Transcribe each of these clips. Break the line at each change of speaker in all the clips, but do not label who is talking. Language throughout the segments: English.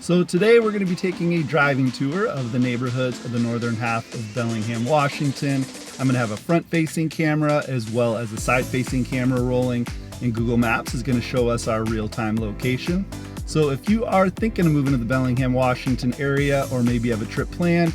So today we're going to be taking a driving tour of the neighborhoods of the northern half of Bellingham, Washington. I'm going to have a front-facing camera as well as a side-facing camera rolling, and Google Maps is going to show us our real-time location. So if you are thinking of moving to the Bellingham, Washington area, or maybe have a trip planned,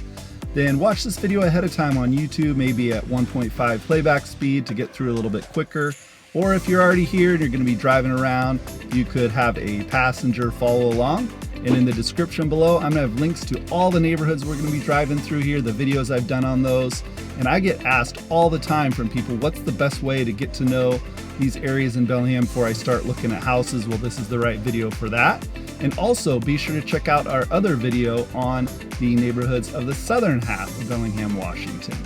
then watch this video ahead of time on YouTube, maybe at 1.5 playback speed to get through a little bit quicker. Or if you're already here and you're going to be driving around, you could have a passenger follow along. And in the description below, I'm gonna have links to all the neighborhoods we're gonna be driving through here, the videos I've done on those. And I get asked all the time from people, what's the best way to get to know these areas in Bellingham before I start looking at houses? Well, this is the right video for that. And also be sure to check out our other video on the neighborhoods of the southern half of Bellingham, Washington.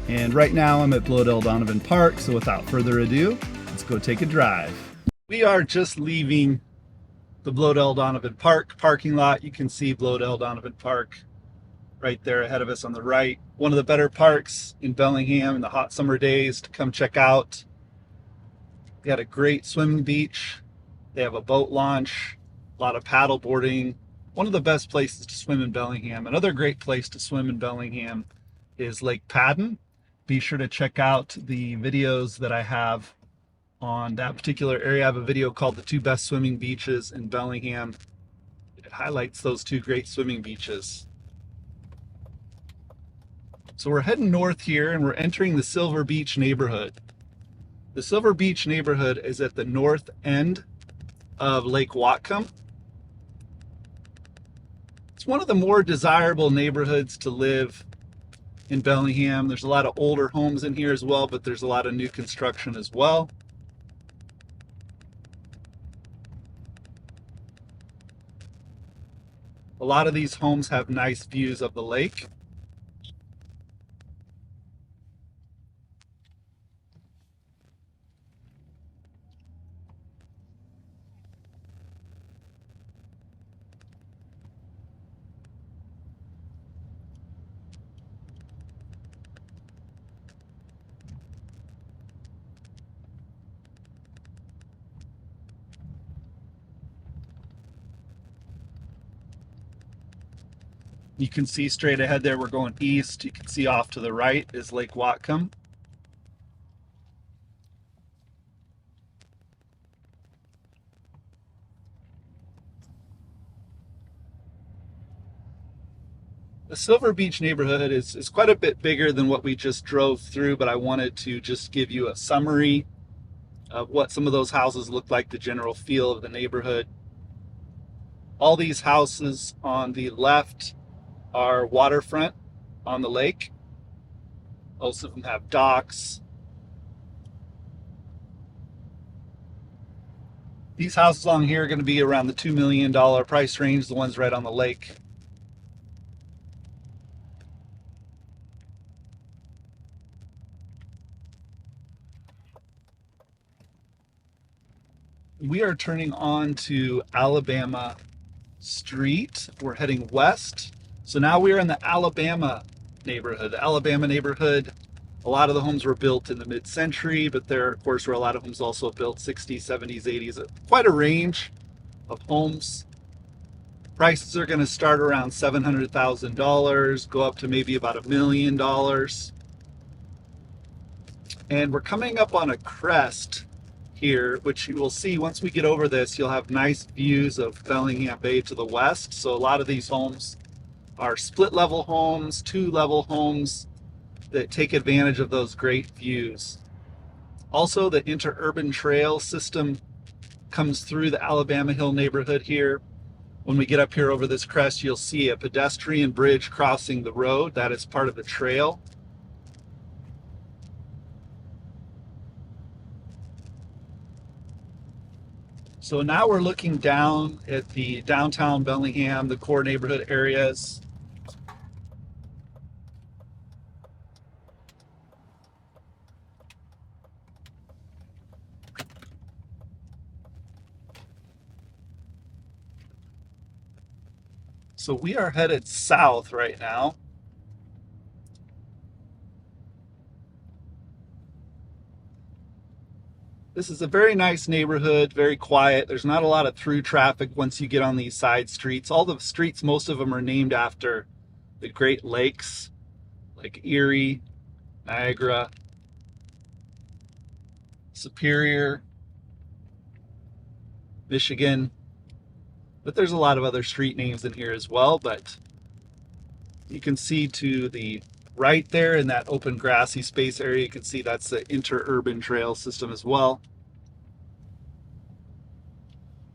And right now I'm at Blodel Donovan Park, so without further ado, let's go take a drive. We are just leaving the Blodel Donovan Park parking lot. You can see Blodel Donovan Park right there ahead of us on the right. One of the better parks in Bellingham in the hot summer days to come check out. They got a great swimming beach. They have a boat launch, a lot of paddle boarding. One of the best places to swim in Bellingham. Another great place to swim in Bellingham is Lake Padden. Be sure to check out the videos that I have on that particular area. I have a video called The 2 Best Swimming Beaches in Bellingham. It highlights those 2 great swimming beaches. So we're heading north here and we're entering the Silver Beach neighborhood. The Silver Beach neighborhood is at the north end of Lake Whatcom. It's one of the more desirable neighborhoods to live in Bellingham. There's a lot of older homes in here as well, but there's a lot of new construction as well. A lot of these homes have nice views of the lake. You can see straight ahead there, we're going east. You can see off to the right is Lake Whatcom. The Silver Beach neighborhood is quite a bit bigger than what we just drove through, but I wanted to just give you a summary of what some of those houses look like, the general feel of the neighborhood. All these houses on the left are waterfront on the lake. Most of them have docks. These houses along here are going to be around the $2 million price range, the ones right on the lake. We are turning on to Alabama Street. We're heading west. So now we're in the Alabama neighborhood. The Alabama neighborhood, a lot of the homes were built in the mid-century, but there, of course, were a lot of homes also built 60s, 70s, 80s. Quite a range of homes. Prices are going to start around $700,000, go up to maybe about $1 million. And we're coming up on a crest here, which you will see once we get over this. You'll have nice views of Bellingham Bay to the west. So a lot of these homes are split level homes, 2-level homes that take advantage of those great views. Also, the interurban trail system comes through the Alabama Hill neighborhood here. When we get up here over this crest, you'll see a pedestrian bridge crossing the road. That is part of the trail. So now we're looking down at the downtown Bellingham, the core neighborhood areas. So we are headed south right now. This is a very nice neighborhood, very quiet. There's not a lot of through traffic once you get on these side streets. All the streets, most of them are named after the Great Lakes, like Erie, Niagara, Superior, Michigan. But there's a lot of other street names in here as well. But you can see to the right there in that open grassy space area, you can see that's the interurban trail system as well.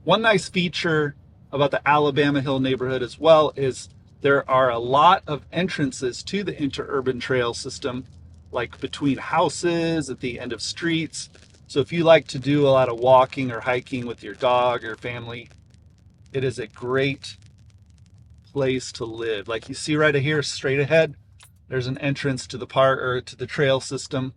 One nice feature about the Alabama Hill neighborhood as well is there are a lot of entrances to the interurban trail system, like between houses, at the end of streets. So if you like to do a lot of walking or hiking with your dog or family, it is a great place to live. Like you see right here, straight ahead, there's an entrance to the park or to the trail system.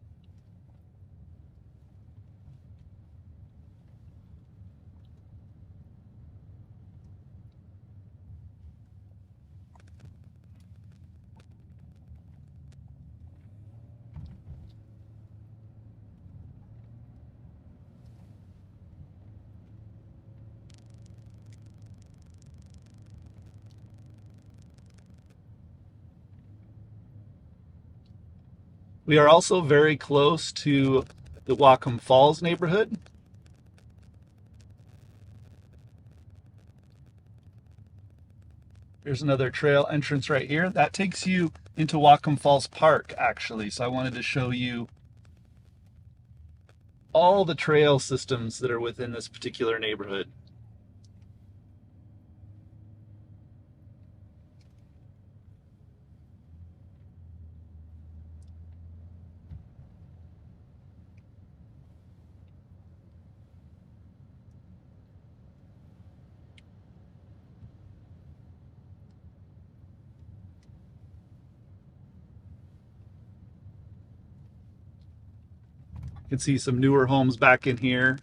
We are also very close to the Whatcom Falls neighborhood. There's another trail entrance right here. That takes you into Whatcom Falls Park, actually. So I wanted to show you all the trail systems that are within this particular neighborhood. You can see some newer homes back in here.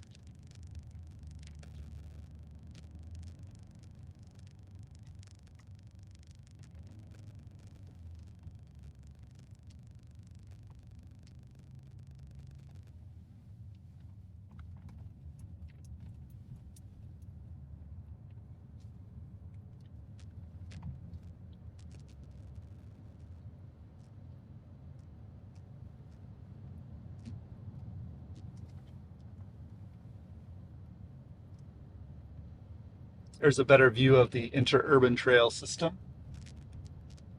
There's a better view of the interurban trail system.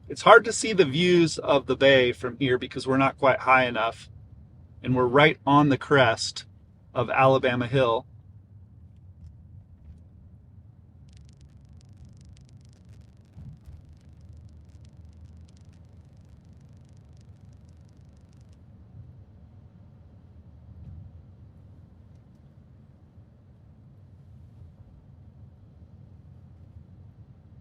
It's hard to see the views of the bay from here because we're not quite high enough, and we're right on the crest of Alabama Hill.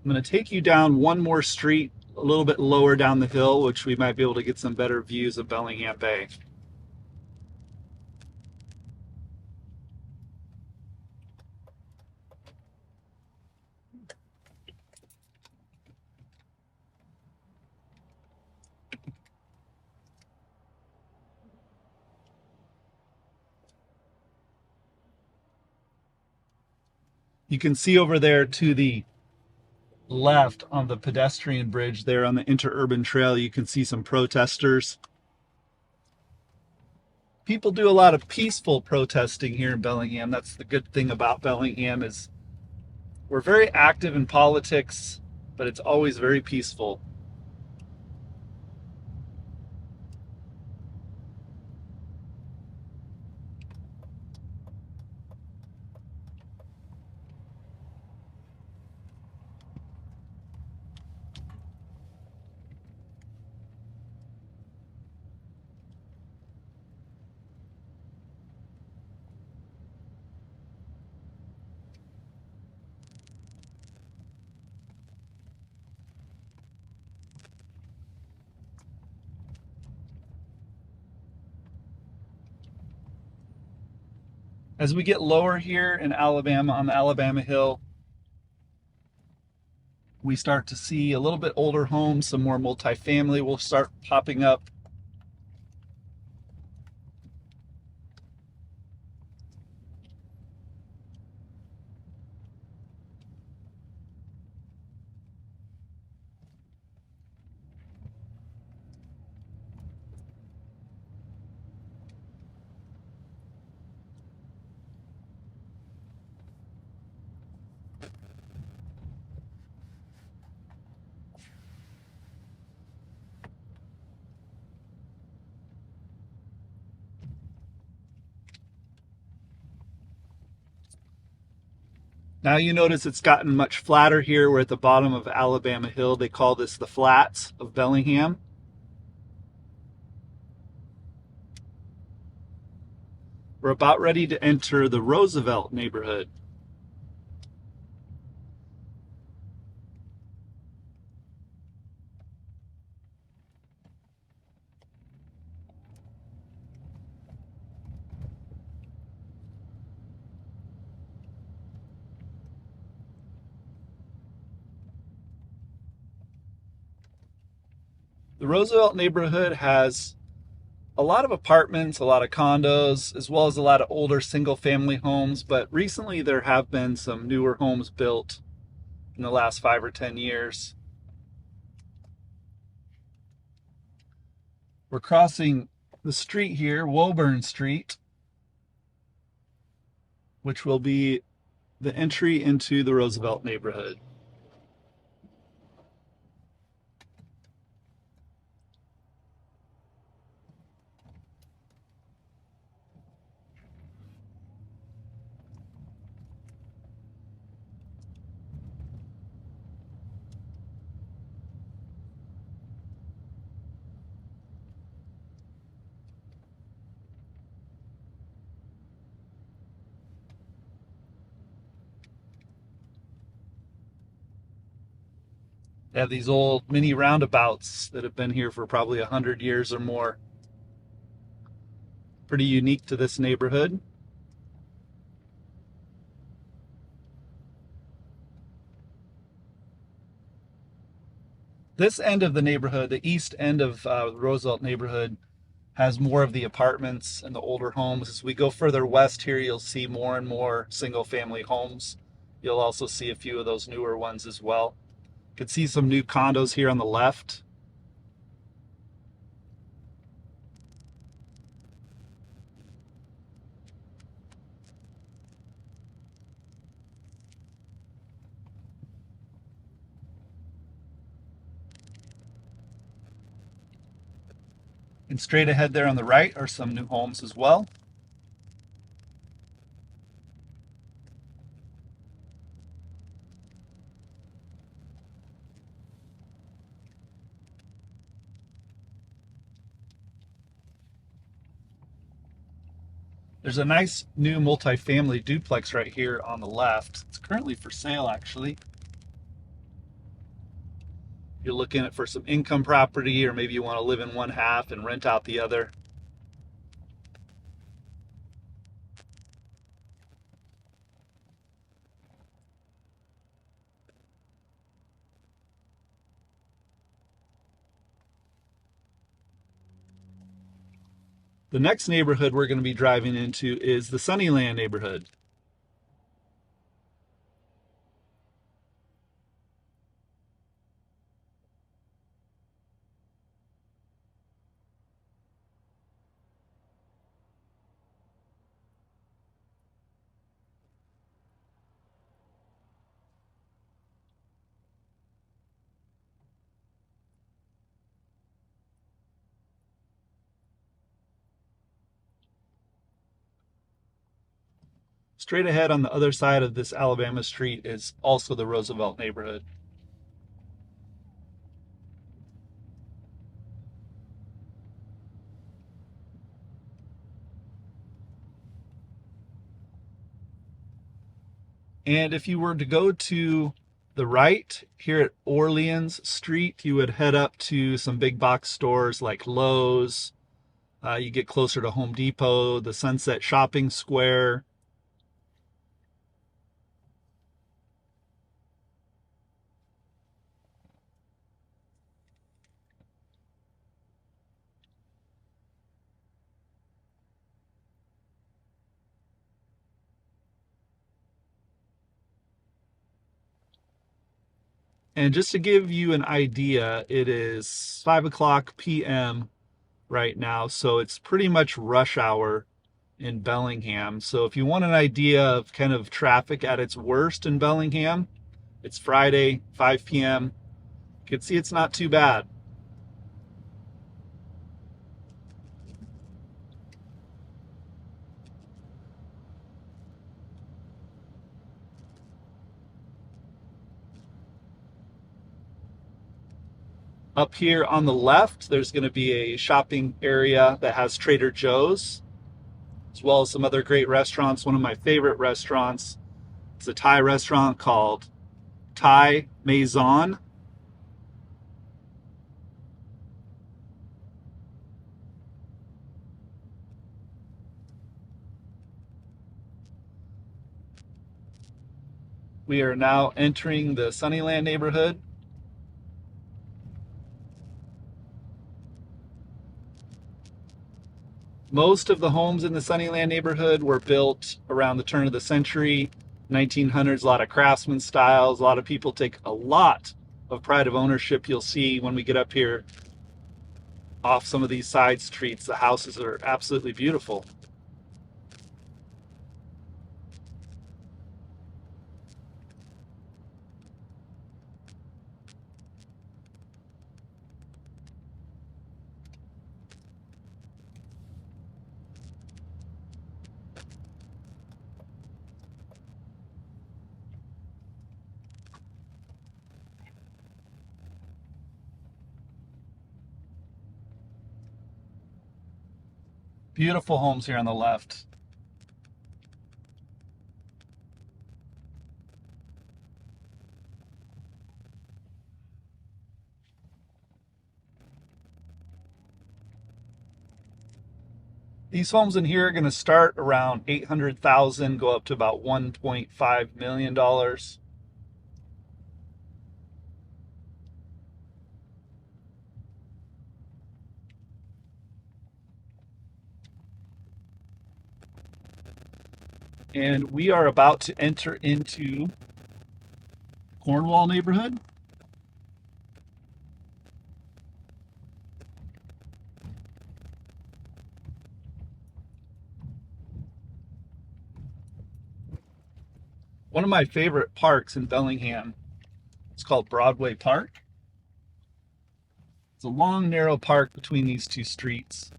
I'm going to take you down one more street a little bit lower down the hill, which we might be able to get some better views of Bellingham Bay. You can see over there to the left on the pedestrian bridge there on the interurban trail, you can see some protesters. People do a lot of peaceful protesting here in Bellingham. That's the good thing about Bellingham is we're very active in politics, but it's always very peaceful. As we get lower here in Alabama, on the Alabama Hill, we start to see a little bit older homes, some more multifamily will start popping up. Now you notice it's gotten much flatter here. We're at the bottom of Alabama Hill. They call this the Flats of Bellingham. We're about ready to enter the Roosevelt neighborhood. The Roosevelt neighborhood has a lot of apartments, a lot of condos, as well as a lot of older single family homes, but recently there have been some newer homes built in the last 5 or 10 years. We're crossing the street here, Woburn Street, which will be the entry into the Roosevelt neighborhood. They have these old mini roundabouts that have been here for probably 100 years or more. Pretty unique to this neighborhood. This end of the neighborhood, the east end of the Roosevelt neighborhood, has more of the apartments and the older homes. As we go further west here, you'll see more and more single family homes. You'll also see a few of those newer ones as well. You can see some new condos here on the left. And straight ahead there on the right are some new homes as well. There's a nice new multifamily duplex right here on the left. It's currently for sale, actually. You're looking at for some income property, or maybe you want to live in one half and rent out the other. The next neighborhood we're going to be driving into is the Sunnyland neighborhood. Straight ahead on the other side of this Alabama street is also the Roosevelt neighborhood. And if you were to go to the right here at Orleans Street, you would head up to some big box stores like Lowe's. You get closer to Home Depot, the Sunset Shopping Square. And just to give you an idea, it is 5 o'clock p.m. right now, so it's pretty much rush hour in Bellingham. So if you want an idea of kind of traffic at its worst in Bellingham, it's Friday, 5 p.m. You can see it's not too bad. Up here on the left, there's going to be a shopping area that has Trader Joe's, as well as some other great restaurants. One of my favorite restaurants is a Thai restaurant called Thai Maison. We are now entering the Sunnyland neighborhood. Most of the homes in the Sunnyland neighborhood were built around the turn of the century, 1900s, a lot of craftsman styles. A lot of people take a lot of pride of ownership. You'll see when we get up here off some of these side streets, the houses are absolutely beautiful. Beautiful homes here on the left. These homes in here are going to start around $800,000, go up to about $1.5 million. And we are about to enter into CORNWALL neighborhood. One of my favorite parks in Bellingham, it's called Broadway Park. It's a long, narrow park between these two streets.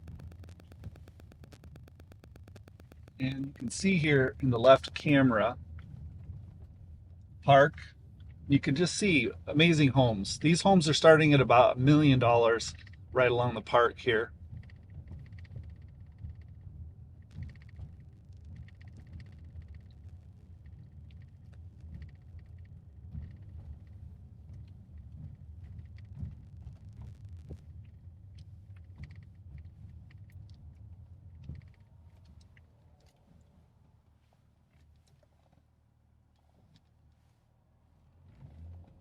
And you can see here in the left camera, park, you can just see amazing homes. These homes are starting at about $1 million right along the park here.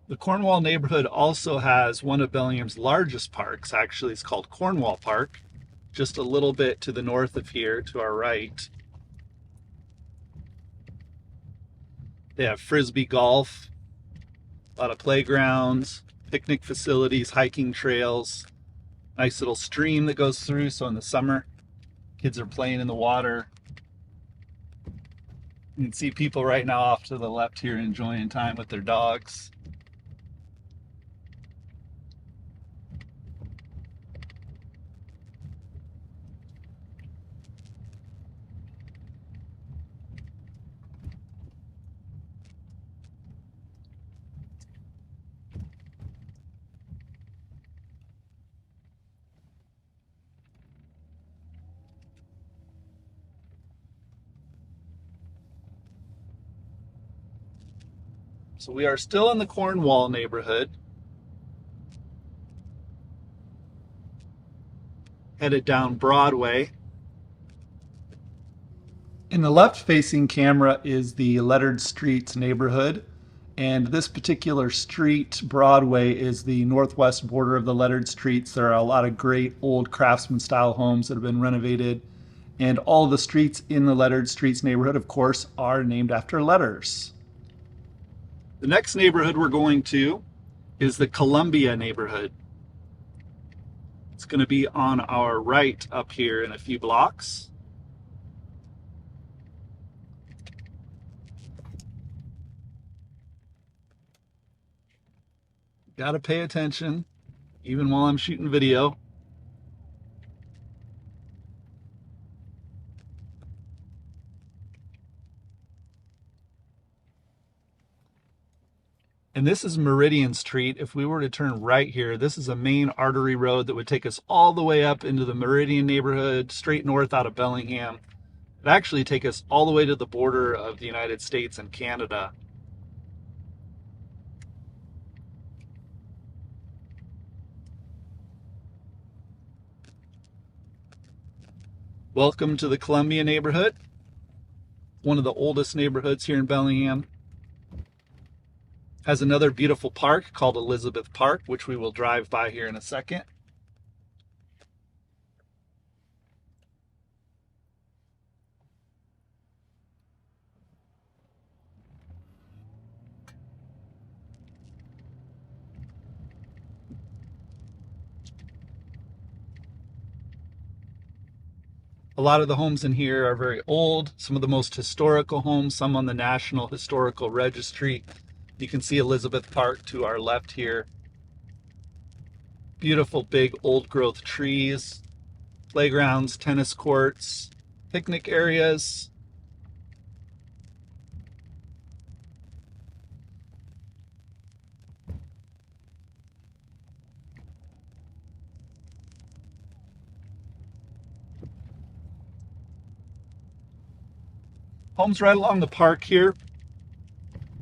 The CORNWALL neighborhood also has one of Bellingham's largest parks. Actually, it's called CORNWALL Park, just a little bit to the north of here, to our right. They have frisbee golf, a lot of playgrounds, picnic facilities, hiking trails, nice little stream that goes through, so in the summer, kids are playing in the water. You can see people right now off to the left here enjoying time with their dogs. So we are still in the CORNWALL neighborhood, headed down Broadway. In the left-facing camera is the Lettered Streets neighborhood, and this particular street, Broadway, is the northwest border of the Lettered Streets. There are a lot of great old craftsman-style homes that have been renovated, and all the streets in the Lettered Streets neighborhood, of course, are named after letters. The next neighborhood we're going to is the Columbia neighborhood. It's going to be on our right up here in a few blocks. Gotta pay attention, even while I'm shooting video. And And this is Meridian Street. If we were to turn right here, this is a main artery road that would take us all the way up into the Meridian neighborhood, straight north out of Bellingham. It'd actually take us all the way to the border of the United States and Canada. Welcome to the Columbia neighborhood, one of the oldest neighborhoods here in Bellingham. Has another beautiful park called Elizabeth Park, which we will drive by here in a second. A lot of the homes in here are very old, some of the most historical homes, some on the National Historical Registry. You can see Elizabeth Park to our left here. Beautiful big old growth trees, playgrounds, tennis courts, picnic areas. Homes right along the park here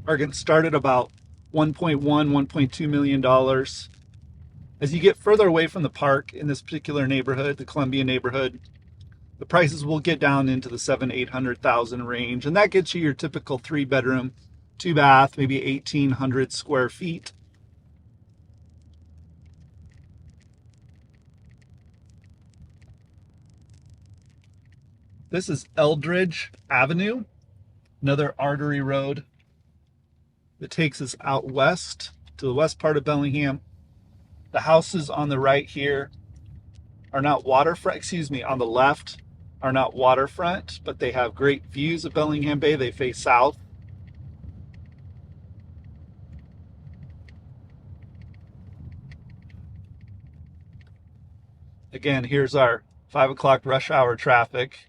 are getting started about $1.1, $1.2 million. As you get further away from the park in this particular neighborhood, the Columbia neighborhood, the prices will get down into the $700,000-800,000 range, and that gets you your typical 3-bedroom, 2-bath, maybe 1,800 square feet. This is Eldridge Avenue, another artery road that takes us out west to the west part of Bellingham. The houses on the right here are not waterfront, on the left are not waterfront, but they have great views of Bellingham Bay. They face south. Again, here's our 5 o'clock rush hour traffic.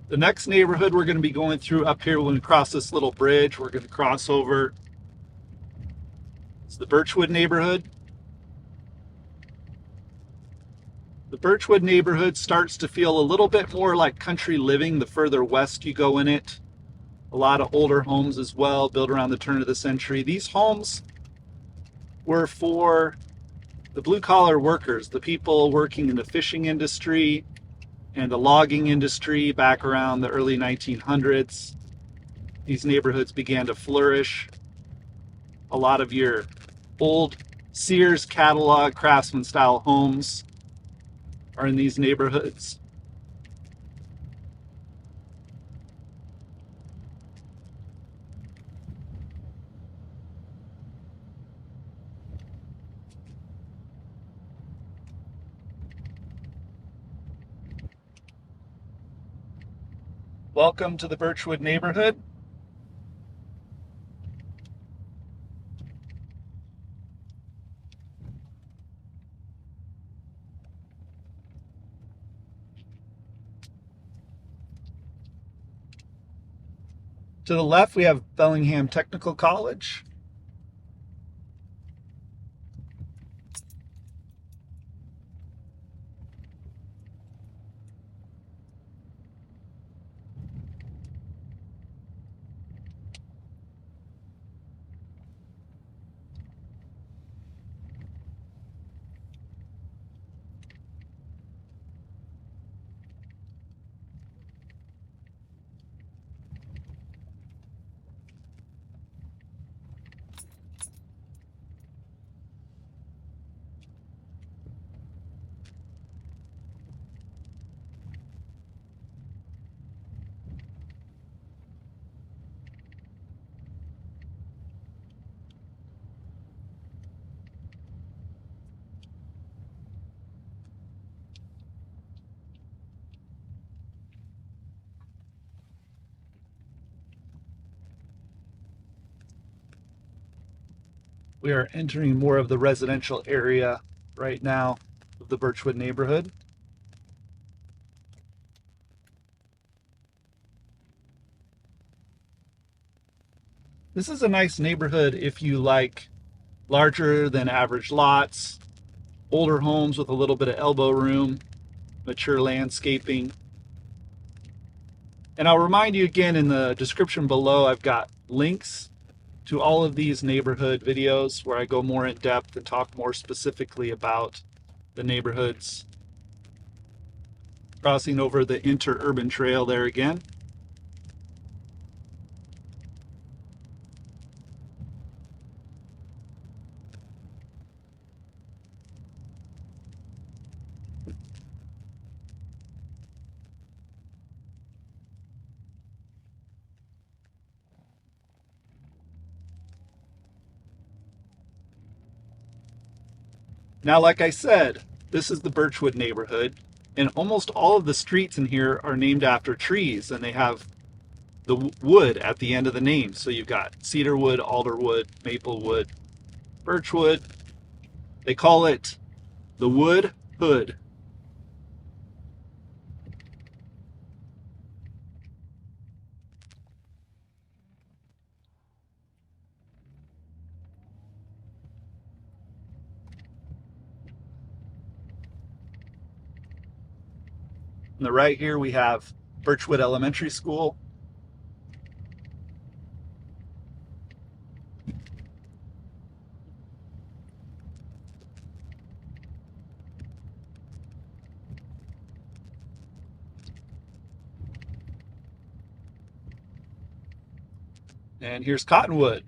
The next neighborhood we're going to be going through up here when we cross this little bridge, we're going to cross over. It's the Birchwood neighborhood. The Birchwood neighborhood starts to feel a little bit more like country living the further west you go in it. A lot of older homes as well, built around the turn of the century. These homes were for the blue-collar workers, the people working in the fishing industry and the logging industry back around the early 1900s. These neighborhoods began to flourish. A lot of your old Sears catalog craftsman style homes are in these neighborhoods. Welcome to the Birchwood neighborhood. To the left, we have Bellingham Technical College. We are entering more of the residential area right now of the Birchwood neighborhood. This is a nice neighborhood if you like larger than average lots, older homes with a little bit of elbow room, mature landscaping. And I'll remind you again, in the description below, I've got links to all of these neighborhood videos where I go more in depth and talk more specifically about the neighborhoods. Crossing over the interurban trail there again. Now, like I said, this is the Birchwood neighborhood, and almost all of the streets in here are named after trees, and they have the wood at the end of the name. So you've got cedarwood, alderwood, maplewood, birchwood. They call it the wood hood. On the right here we have Birchwood Elementary School. And here's Cottonwood.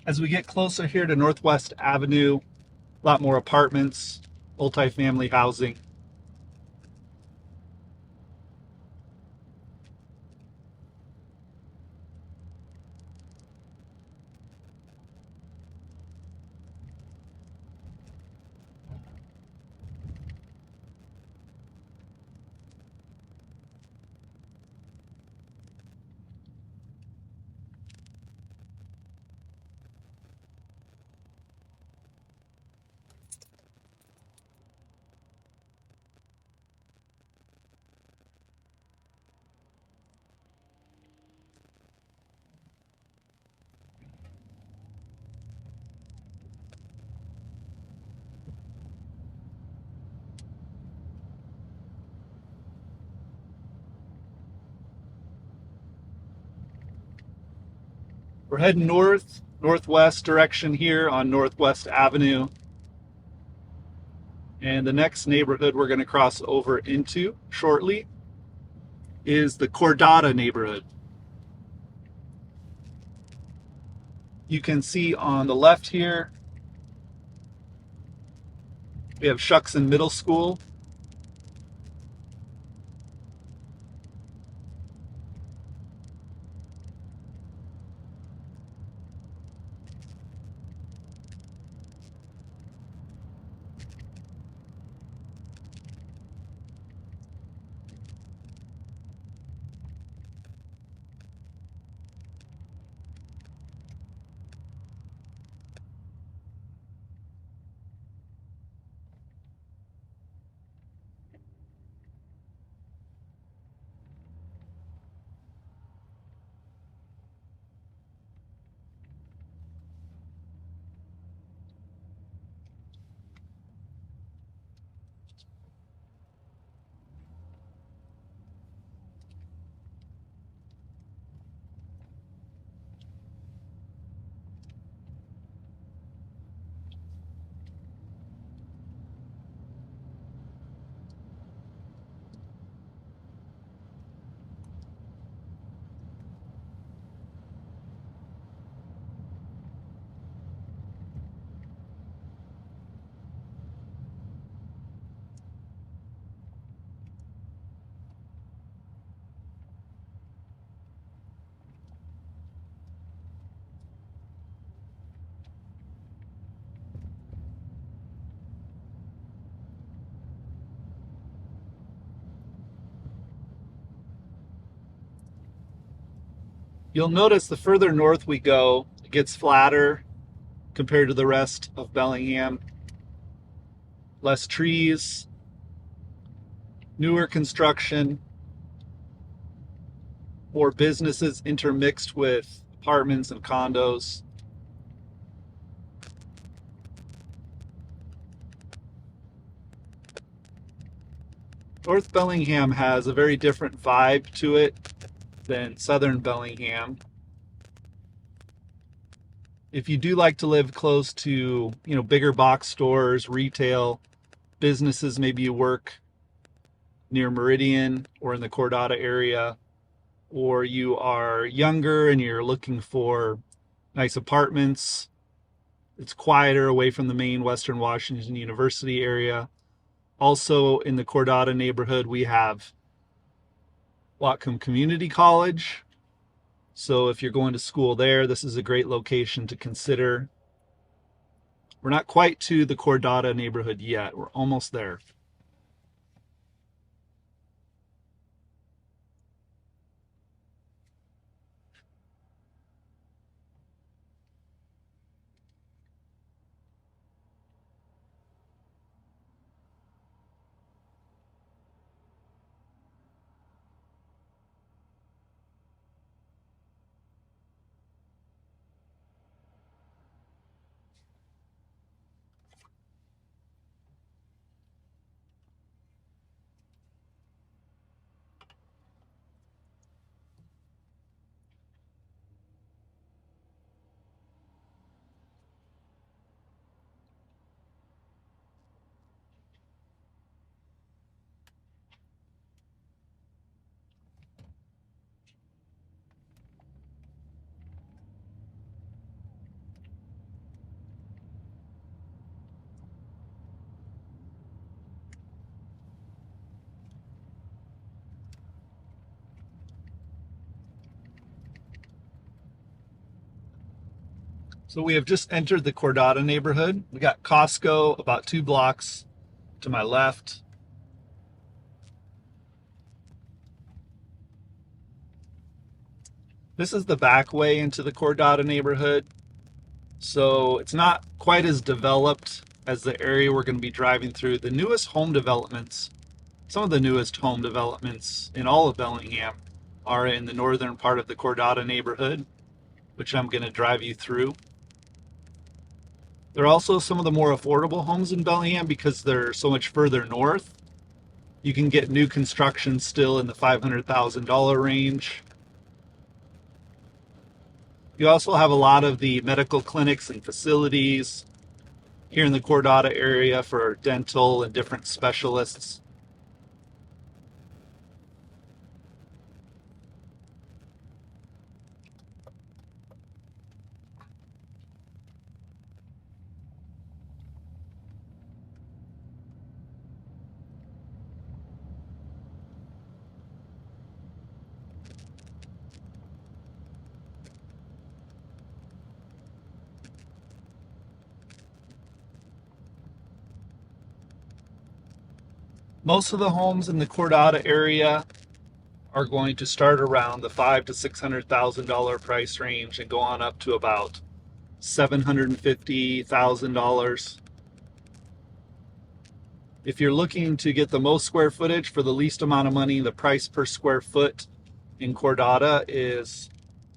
As we get closer here to Northwest Avenue, a lot more apartments, multifamily housing. We're heading northwest direction here on Northwest Avenue. And the next neighborhood we're going to cross over into shortly is the Cordata neighborhood. You can see on the left here, we have Shuckson Middle School. You'll notice the further north we go, it gets flatter compared to the rest of Bellingham. Less trees, newer construction, more businesses intermixed with apartments and condos. North Bellingham has a very different vibe to it than Southern Bellingham. If you do like to live close to, bigger box stores, retail, businesses, maybe you work near Meridian or in the Cordata area, or you are younger and you're looking for nice apartments, it's quieter away from the main Western Washington University area. Also in the Cordata neighborhood, we have Whatcom Community College. So if you're going to school there, this is a great location to consider. We're not quite to the Cordata neighborhood yet. We're almost there. So we have just entered the Cordata neighborhood. We got Costco about 2 blocks to my left. This is the back way into the Cordata neighborhood. So it's not quite as developed as the area we're going to be driving through. The newest home developments, some of the newest home developments in all of Bellingham are in the northern part of the Cordata neighborhood, which I'm going to drive you through. There are also some of the more affordable homes in Bellingham because they're so much further north. You can get new construction still in the $500,000 range. You also have a lot of the medical clinics and facilities here in the Cordata area for dental and different specialists. Most of the homes in the Cordata area are going to start around the $500,000 to $600,000 price range and go on up to about $750,000. If you're looking to get the most square footage for the least amount of money, the price per square foot in Cordata is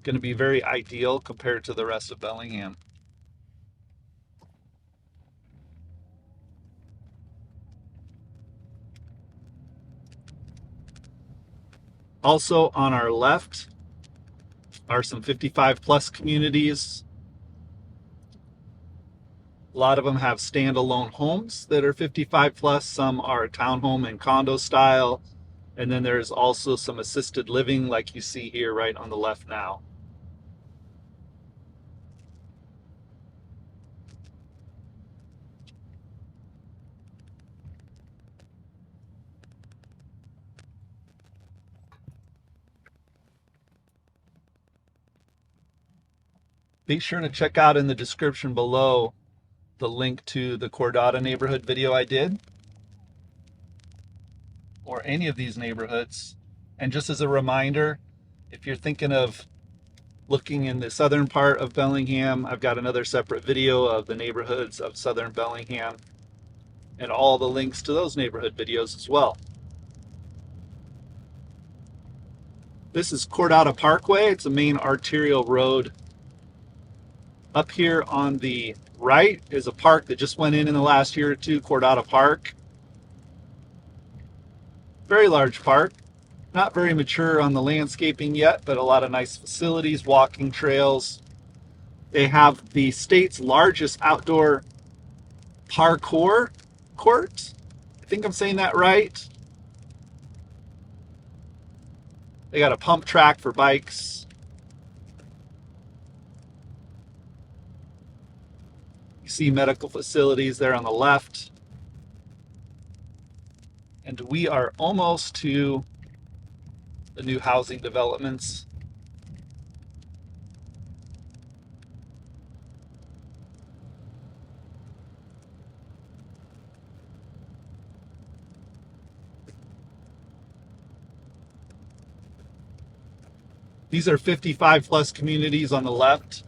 going to be very ideal compared to the rest of Bellingham. Also on our left are some 55 plus communities. A lot of them have standalone homes that are 55 plus. Some are townhome and condo style. And then there's also some assisted living like you see here right on the left now. Be sure to check out in the description below the link to the Cordata neighborhood video I did, or any of these neighborhoods. And just as a reminder, if you're thinking of looking in the southern part of Bellingham. I've got another separate video of the neighborhoods of southern Bellingham and all the links to those neighborhood videos as well. This is Cordata Parkway. It's a main arterial road. Up here on the right is a park that just went in the last year or two, Cordata Park. Very large park. Not very mature on the landscaping yet, but a lot of nice facilities, walking trails. They have the state's largest outdoor parkour court. I think I'm saying that right. They got a pump track for bikes. You see medical facilities there on the left. And we are almost to the new housing developments. These are 55 plus communities on the left.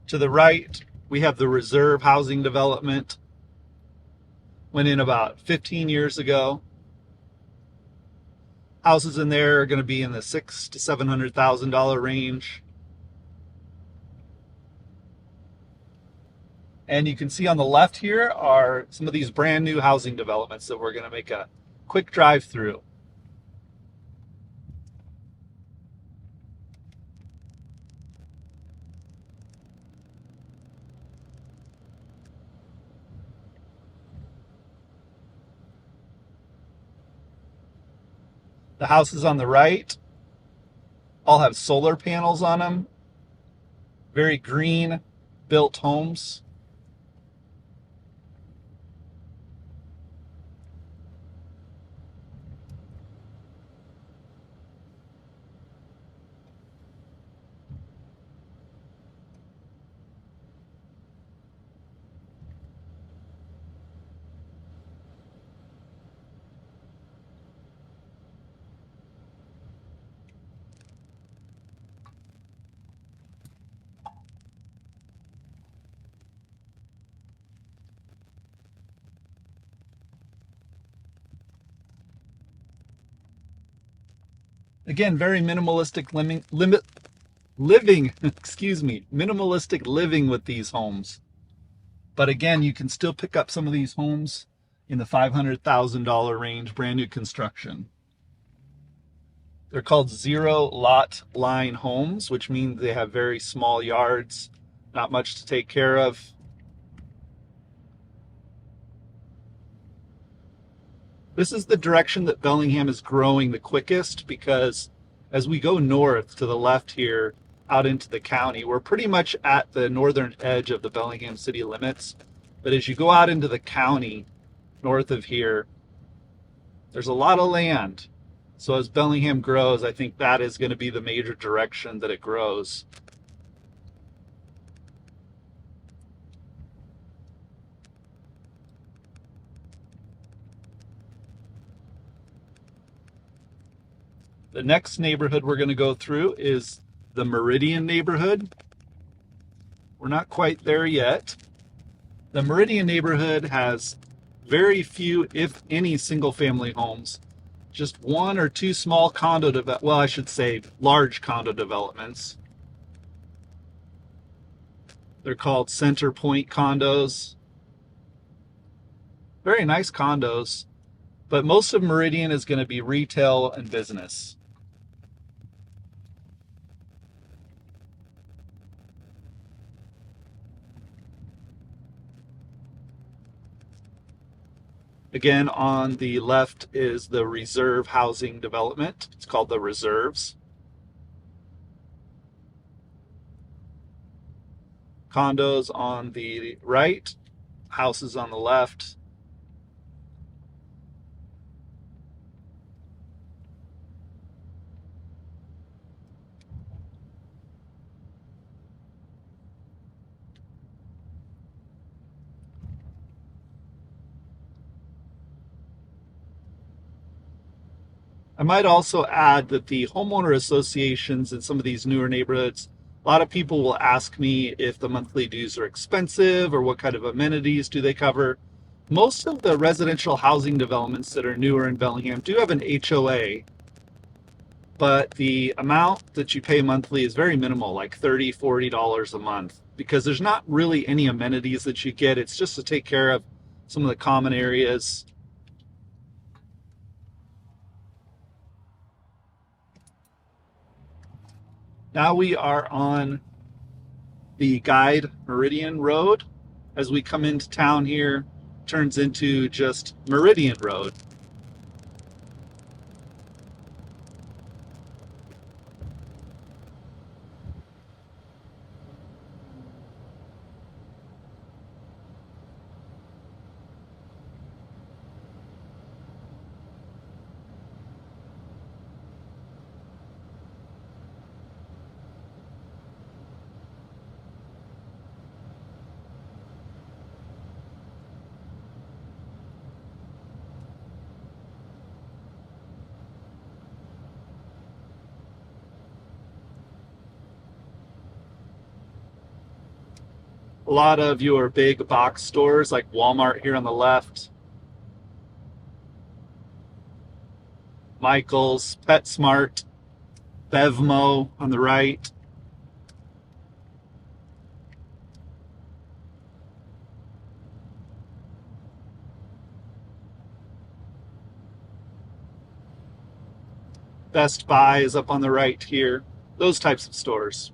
To the right, we have the reserve housing development. Went in about 15 years ago. Houses in there are going to be in the $600,000 to $700,000 range. And you can see on the left here are some of these brand new housing developments that we're going to make a quick drive through. The houses on the right all have solar panels on them. Very green built homes. Again, very minimalistic living, excuse me, minimalistic living with these homes. But again, you can still pick up some of these homes in the $500,000 range, brand new construction. They're called zero lot line homes, which means they have very small yards, not much to take care of. This is the direction that Bellingham is growing the quickest, because as we go north to the left here out into the county, we're pretty much at the northern edge of the Bellingham city limits. But as you go out into the county north of here, there's a lot of land. So as Bellingham grows, I think that is going to be the major direction that it grows. The next neighborhood we're going to go through is the Meridian neighborhood. We're not quite there yet. The Meridian neighborhood has very few, if any, single-family homes. Just one or two small well, I should say large condo developments. They're called Center Point condos. Very nice condos, but most of Meridian is going to be retail and business. Again, on the left is the reserve housing development. It's called the Reserves. Condos on the right, houses on the left. I might also add that the homeowner associations in some of these newer neighborhoods, a lot of people will ask me if the monthly dues are expensive or what kind of amenities do they cover. Most of the residential housing developments that are newer in Bellingham do have an HOA, but the amount that you pay monthly is very minimal, like $30, $40 a month, because there's not really any amenities that you get. It's just to take care of some of the common areas. Now we are on the guide Meridian Road. As we come into town here, turns into just Meridian Road. A lot of your big box stores like Walmart here on the left, Michael's, PetSmart, Bevmo on the right. Best Buy is up on the right here. Those types of stores.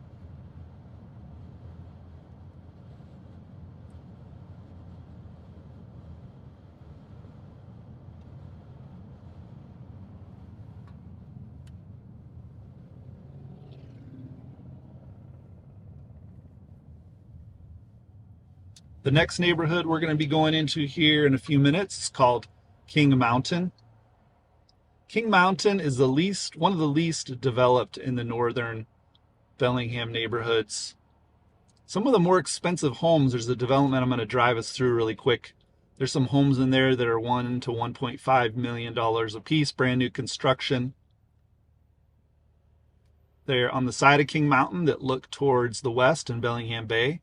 The next neighborhood we're going to be going into here in a few minutes is called King Mountain. King Mountain is one of the least developed in the northern Bellingham neighborhoods. Some of the more expensive homes, there's a development I'm going to drive us through really quick. There's some homes in there that are $1 to $1.5 million a piece, brand new construction. They're on the side of King Mountain that look towards the west in Bellingham Bay.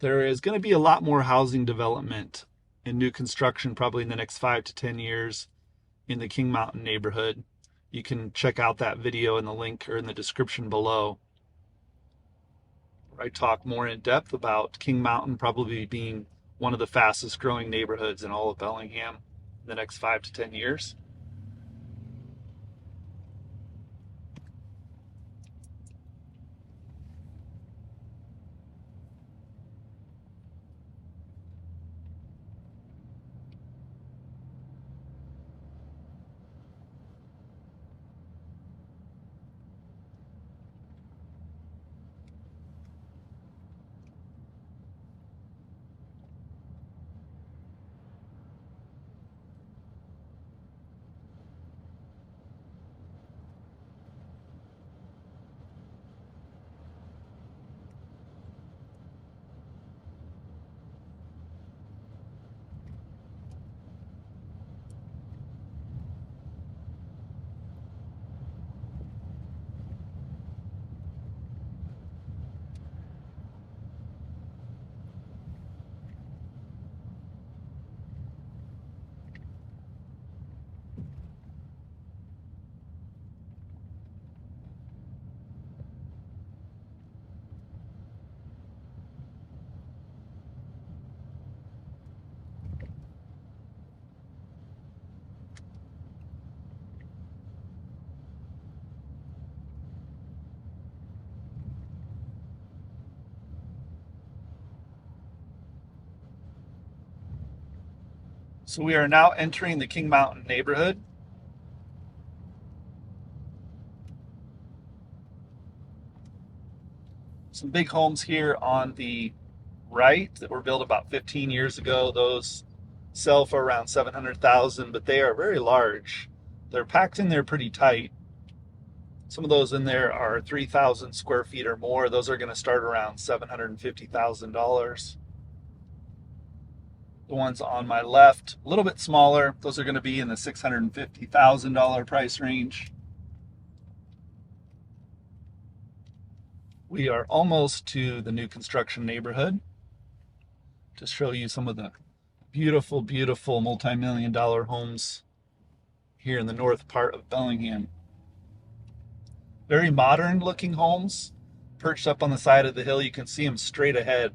There is going to be a lot more housing development and new construction probably in the next 5 to 10 years in the King Mountain neighborhood. You can check out that video in the link or in the description below. I talk more in depth about King Mountain probably being one of the fastest growing neighborhoods in all of Bellingham in the next 5 to 10 years. So we are now entering the King Mountain neighborhood. Some big homes here on the right that were built about 15 years ago. Those sell for around 700,000, but they are very large. They're packed in there pretty tight. Some of those in there are 3,000 square feet or more. Those are going to start around $750,000. The ones on my left, a little bit smaller, those are going to be in the $650,000 price range. We are almost to the new construction neighborhood to show you some of the beautiful, beautiful multi-million dollar homes here in the north part of Bellingham. Very modern looking homes perched up on the side of the hill. You can see them straight ahead.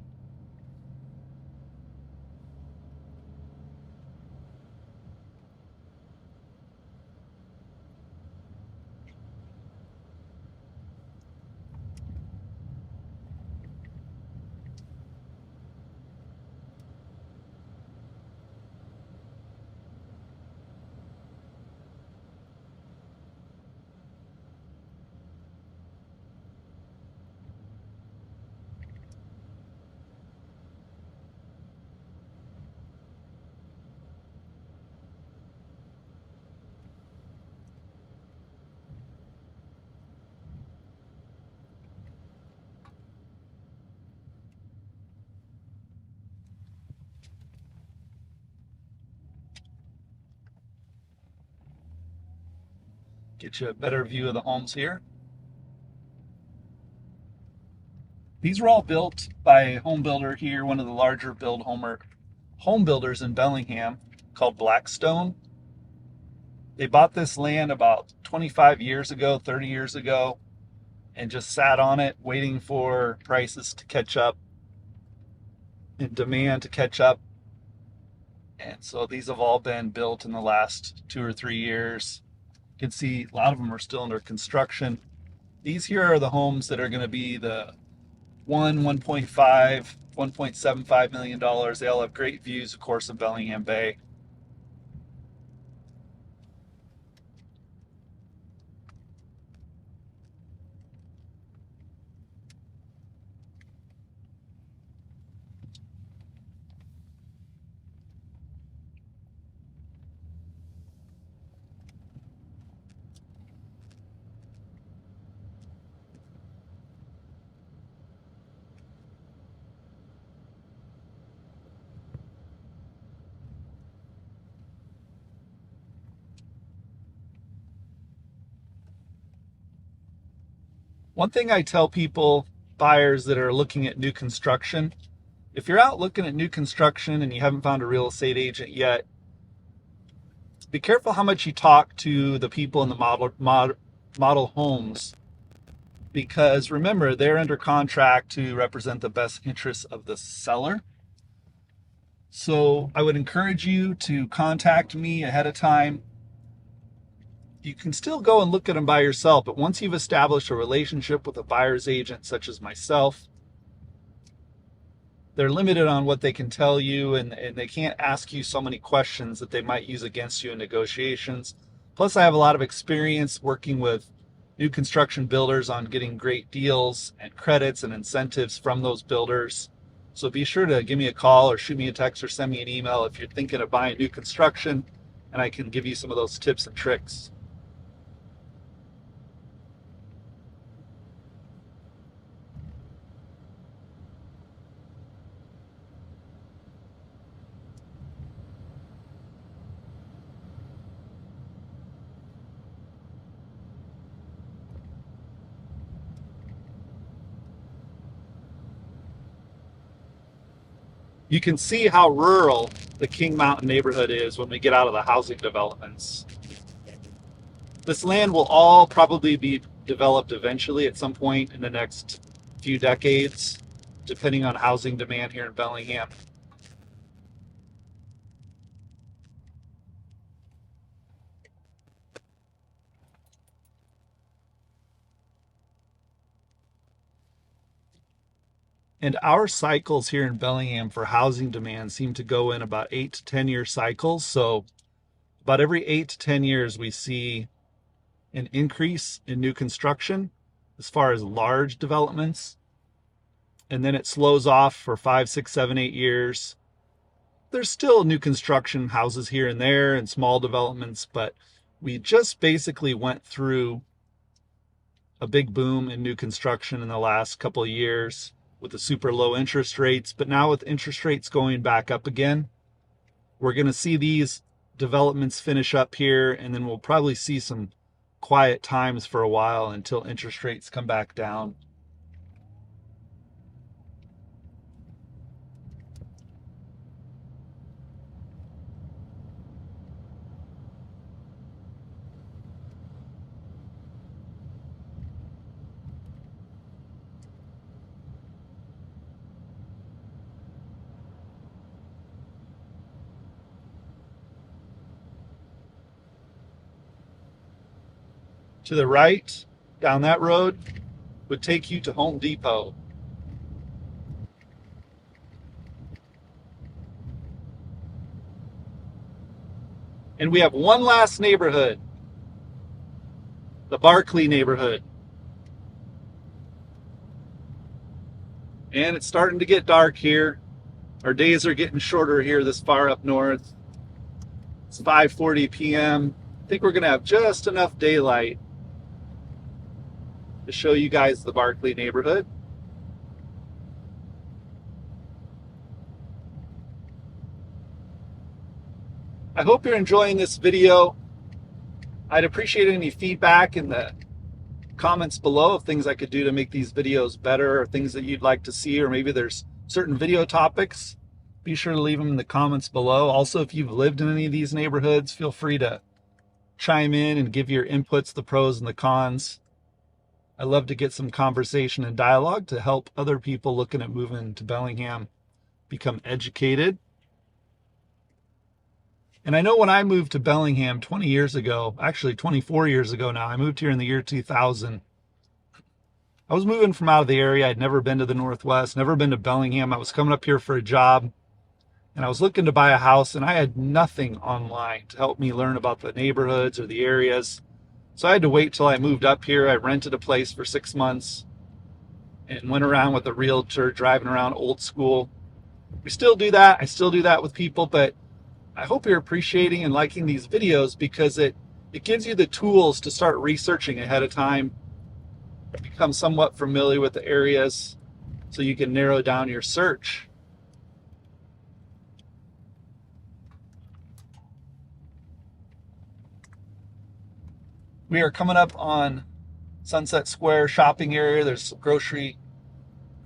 Get you a better view of the homes here. These were all built by a home builder here, one of the larger home builders in Bellingham called Blackstone. They bought this land about 25 years ago, 30 years ago, and just sat on it waiting for prices to catch up and demand to catch up. And so these have all been built in the last 2 or 3 years. You can see a lot of them are still under construction. These here are the homes that are going to be the 1.5, $1.75 million. They all have great views, of course, of Bellingham Bay. One thing I tell people, buyers that are looking at new construction, if you're out looking at new construction and you haven't found a real estate agent yet, be careful how much you talk to the people in the model homes, because remember, they're under contract to represent the best interests of the seller. So I would encourage you to contact me ahead of time. You can still go and look at them by yourself, but once you've established a relationship with a buyer's agent such as myself, they're limited on what they can tell you, and they can't ask you so many questions that they might use against you in negotiations. Plus, I have a lot of experience working with new construction builders on getting great deals and credits and incentives from those builders. So be sure to give me a call or shoot me a text or send me an email if you're thinking of buying new construction, and I can give you some of those tips and tricks. You can see how rural the King Mountain neighborhood is when we get out of the housing developments. This land will all probably be developed eventually at some point in the next few decades, depending on housing demand here in Bellingham. And our cycles here in Bellingham for housing demand seem to go in about 8 to 10 year cycles. So about every 8 to 10 years, we see an increase in new construction as far as large developments. and then it slows off for 5, 6, 7, 8 years. There's still new construction houses here and there and small developments, but we just basically went through a big boom in new construction in the last couple of years with the super low interest rates. But now with interest rates going back up again, we're going to see these developments finish up here, and then we'll probably see some quiet times for a while until interest rates come back down. To the right, down that road, would take you to Home Depot. And we have one last neighborhood, the Barkley neighborhood. And it's starting to get dark here. Our days are getting shorter here this far up north. It's 5:40 p.m. I think we're going to have just enough daylight to show you guys the Barkley neighborhood. I hope you're enjoying this video. I'd appreciate any feedback in the comments below of things I could do to make these videos better, or things that you'd like to see, or maybe there's certain video topics. Be sure to leave them in the comments below. Also, if you've lived in any of these neighborhoods, feel free to chime in and give your inputs, the pros and the cons. I love to get some conversation and dialogue to help other people looking at moving to Bellingham become educated. And I know when I moved to Bellingham 20 years ago, actually 24 years ago now, I moved here in the year 2000. I was moving from out of the area. I'd never been to the Northwest, never been to Bellingham. I was coming up here for a job, and I was looking to buy a house, and I had nothing online to help me learn about the neighborhoods or the areas. So I had to wait till I moved up here. I rented a place for 6 months and went around with a realtor, driving around old school. We still do that. I still do that with people, but I hope you're appreciating and liking these videos, because it gives you the tools to start researching ahead of time, become somewhat familiar with the areas so you can narrow down your search. We are coming up on Sunset Square shopping area. There's a grocery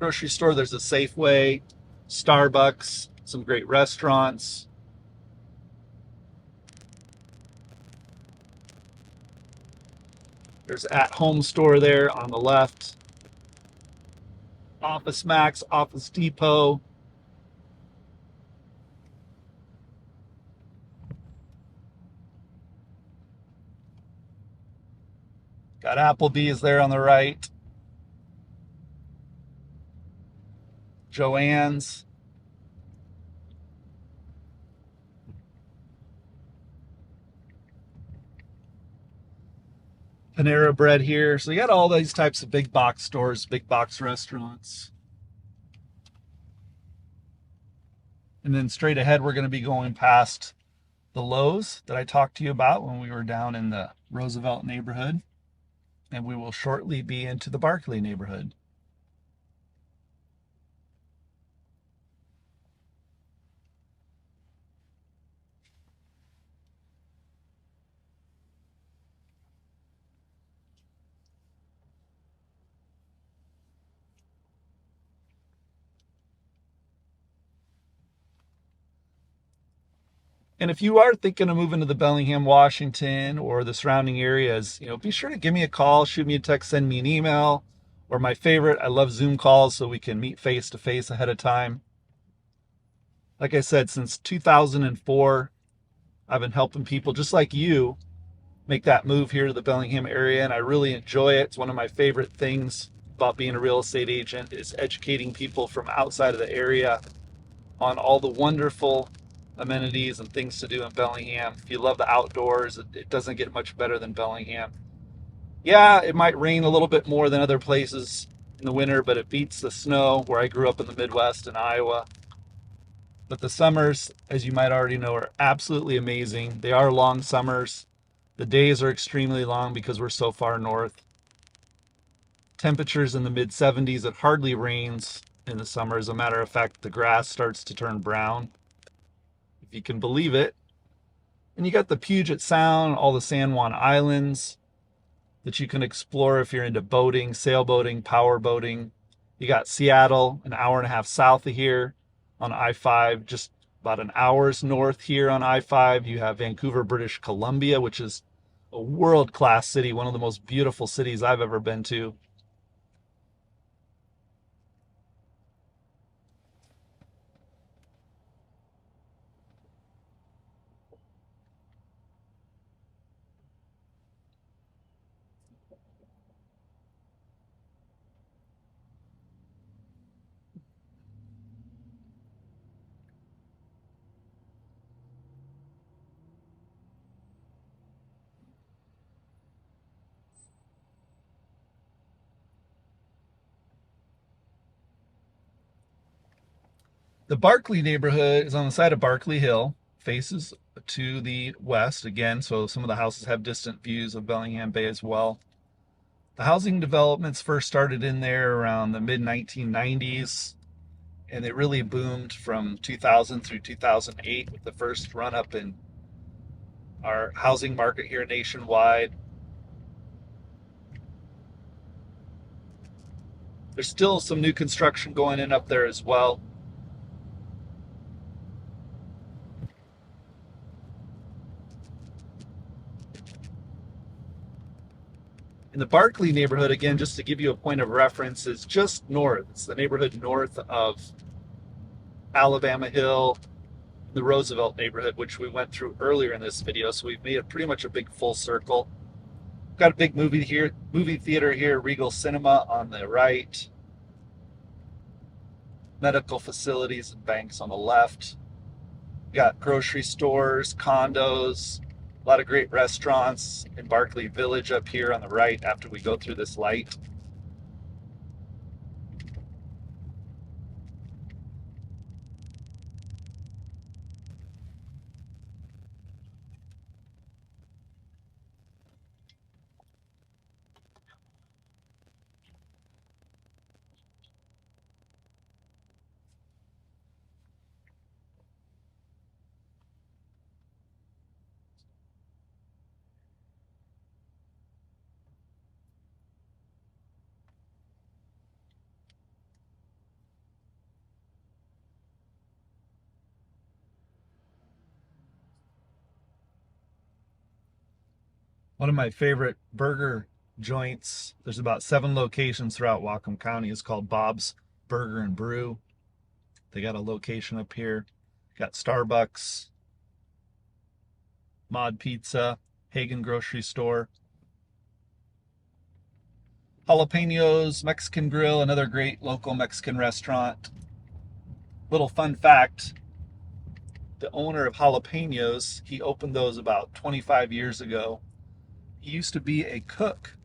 store. There's a Safeway, Starbucks, some great restaurants. There's At Home store there on the left. Office Max, Office Depot. Got Applebee's there on the right. Joann's. Panera Bread here. So you got all these types of big box stores, big box restaurants. And then straight ahead, we're going to be going past the Lowe's that I talked to you about when we were down in the Roosevelt neighborhood. And we will shortly be into the Barkley neighborhood. And if you are thinking of moving to the Bellingham, Washington, or the surrounding areas, be sure to give me a call, shoot me a text, send me an email, or my favorite, I love Zoom calls so we can meet face to face ahead of time. Like I said, since 2004, I've been helping people just like you make that move here to the Bellingham area, and I really enjoy it. It's one of my favorite things about being a real estate agent, is educating people from outside of the area on all the wonderful amenities and things to do in Bellingham. If you love the outdoors, it doesn't get much better than Bellingham. Yeah, it might rain a little bit more than other places, in the winter, but it beats the snow where I grew up in the Midwest in Iowa. But the summers, as you might already know, are absolutely amazing. They are long summers. The days are extremely long because we're so far north. Temperatures in the mid 70s. It hardly rains in the summer. As a matter of fact, the grass starts to turn brown, if you can believe it. And you got the Puget Sound, all the San Juan Islands that you can explore if you're into boating, sailboating, power boating. You got Seattle, an hour and a half south of here on I-5, just about an hour's north here on I-5. You have Vancouver, British Columbia, which is a world-class city, one of the most beautiful cities I've ever been to. The Barkley neighborhood is on the side of Barkley Hill, faces to the west again, so some of the houses have distant views of Bellingham Bay as well. The housing developments first started in there around the mid 1990s, and they really boomed from 2000 through 2008 with the first run up in our housing market here nationwide. There's still some new construction going in up there as well. In the Barkley neighborhood, again, just to give you a point of reference, is just north. It's the neighborhood north of Alabama Hill, the Roosevelt neighborhood, which we went through earlier in this video. So we've made it pretty much a big full circle. Got a big movie theater here, Regal Cinema on the right. Medical facilities and banks on the left. Got grocery stores, condos, a lot of great restaurants in Barkley Village up here on the right after we go through this light. One of my favorite burger joints, there's about 7 locations throughout Whatcom County, is called Bob's Burger and Brew. They got a location up here. Got Starbucks, Mod Pizza, Hagen Grocery Store. Jalapenos Mexican Grill, another great local Mexican restaurant. Little fun fact, the owner of Jalapenos, he opened those about 25 years ago. He used to be a cook,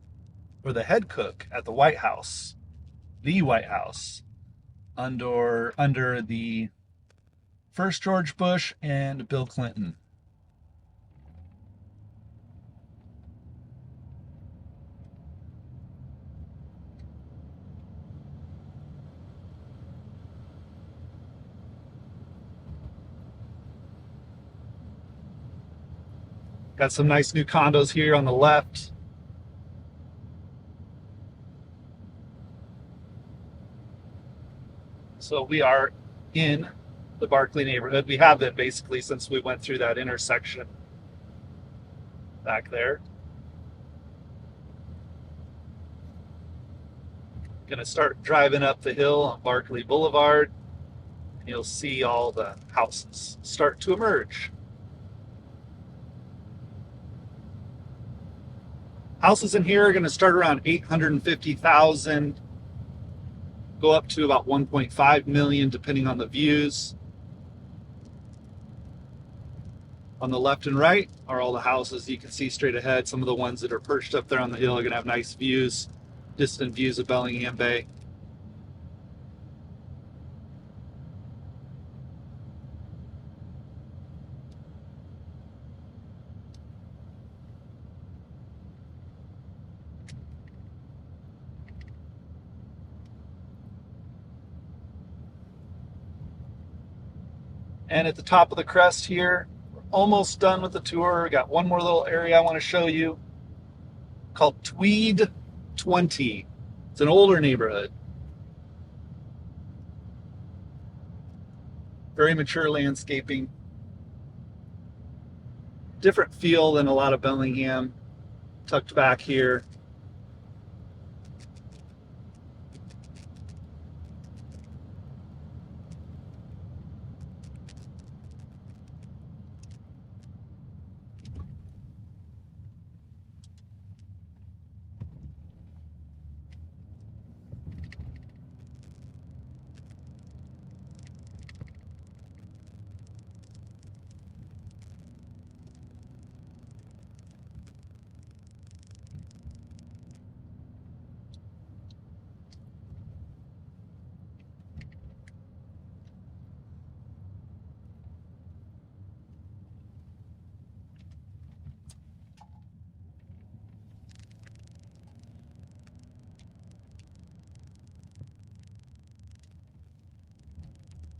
or the head cook at the White House, under the first George Bush and Bill Clinton. Got some nice new condos here on the left. So we are in the Barkley neighborhood. We have been basically since we went through that intersection back there. Gonna start driving up the hill on Barkley Boulevard, and you'll see all the houses start to emerge. Houses in here are going to start around 850,000, go up to about 1.5 million depending on the views. On the left and right are all the houses you can see straight ahead. Some of the ones that are perched up there on the hill are going to have nice views, distant views of Bellingham Bay. And at the top of the crest here, we're almost done with the tour. We got one more little area I want to show you called Tweed 20. It's an older neighborhood. Very mature landscaping. Different feel than a lot of Bellingham. Tucked back here.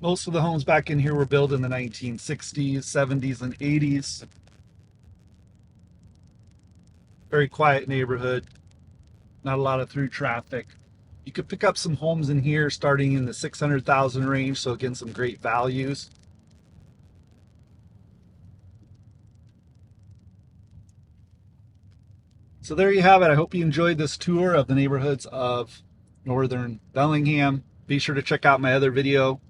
Most of the homes back in here were built in the 1960s, 70s, and 80s. Very quiet neighborhood. Not a lot of through traffic. You could pick up some homes in here starting in the 600,000 range, so again, some great values. So there you have it. I hope you enjoyed this tour of the neighborhoods of northern Bellingham. Be sure to check out my other video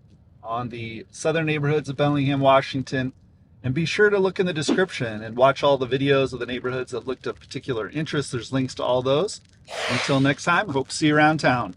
on the southern neighborhoods of Bellingham, Washington. And be sure to look in the description and watch all the videos of the neighborhoods that looked of particular interest. There's links to all those. Until next time, hope to see you around town.